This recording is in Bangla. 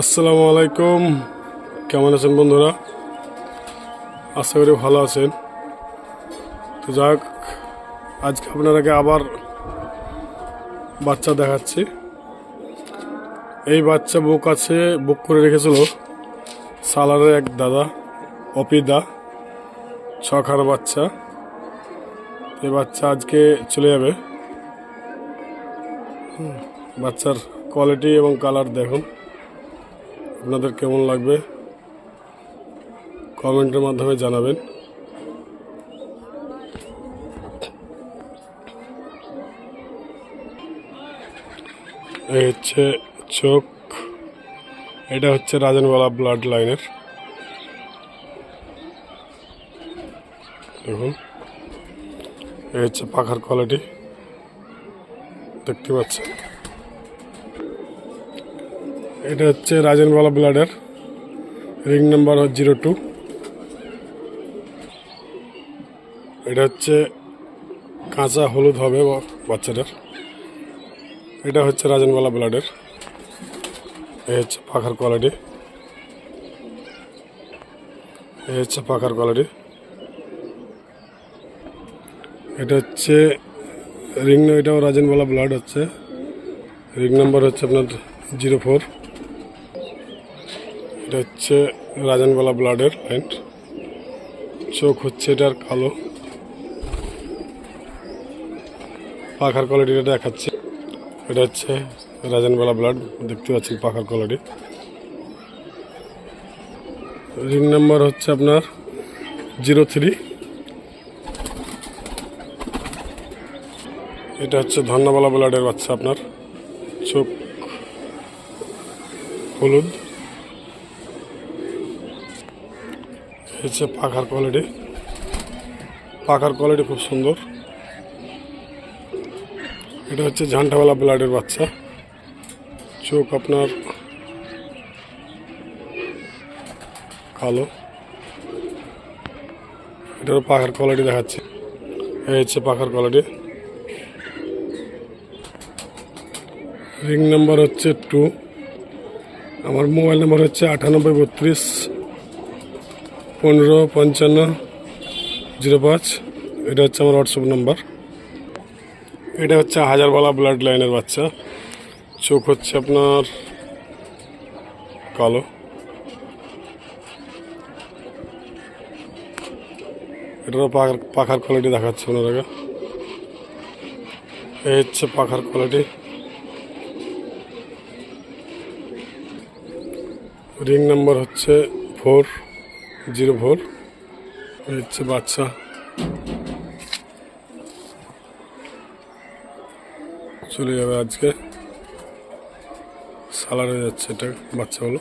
আসসালামু আলাইকুম। কেমন আছেন বন্ধুরা? আশা করি ভালো আছেন। তো যাক, আজকে আপনাদেরকে আবার বাচ্চা দেখাচ্ছি। এই বাচ্চা বুক করে রেখেছিল সালারের এক দাদা, অপিদা, 6 খানা বাচ্চা। এই বাচ্চা আজকে চলে যাবে। বাচ্চার কোয়ালিটি এবং কালার দেখুন, আপনাদের কেমন লাগবে কমেন্টের মাধ্যমে জানাবেন। এই হচ্ছে চোখ, এটা হচ্ছে রাজনওয়ালা ব্লাড লাইনের। দেখুন, এই হচ্ছে পাখার কোয়ালিটি, দেখতে পাচ্ছেন। এটা হচ্ছে রাজনওয়ালা ব্লাডের রিং নাম্বার 02। এটা হচ্ছে কাঁচা হলুদ হবে বাচ্চাটার। এটা হচ্ছে রাজনওয়ালা ব্লাডের। এই হচ্ছে পাখার কোয়ালিটি, এই হচ্ছে পাখার কোয়ালিটি। এটা হচ্ছে এটাও রাজনওয়ালা ব্লাড হচ্ছে, রিং নাম্বার হচ্ছে আপনার 04। এটা হচ্ছে রাজনওয়ালা ব্লাডের লাইন। চোখ হচ্ছে এটার কালো। পাখার কোয়ালিটিটা দেখাচ্ছে। এটা হচ্ছে রাজনওয়ালা ব্লাড, দেখতে পাচ্ছেন পাখার কোয়ালিটি। রিং নাম্বার হচ্ছে আপনার 03। এটা হচ্ছে ধন্যবালা ব্লাডের বাচ্চা, আপনার চোখ হলুদ। হচ্ছে পাখার কোয়ালিটি, পাখার কোয়ালিটি খুব সুন্দর। এটা হচ্ছে ঝান্টাওয়ালা ব্লাডের বাচ্চা, চোখ আপনার কালো। এটারও পাখার কোয়ালিটি দেখাচ্ছে। এই হচ্ছে পাখার কোয়ালিটি। রিং নাম্বার হচ্ছে 2। আমার মোবাইল নাম্বার হচ্ছে 9832155505। এটা হচ্ছে আমার হোয়াটসঅ্যাপ নাম্বার। এটা হচ্ছে হাজারওয়ালা ব্লাড লাইনের বাচ্চা, চোখ হচ্ছে আপনার কালো। এটারও পাখার কোয়ালিটি দেখাচ্ছে ওনারা। এই হচ্ছে পাখার কোয়ালিটি। রিং নাম্বার হচ্ছে 404। এই হচ্ছে বাচ্চা। চলে যাবে আজকে, সালার হয়ে যাচ্ছে এটা বাচ্চা হলো।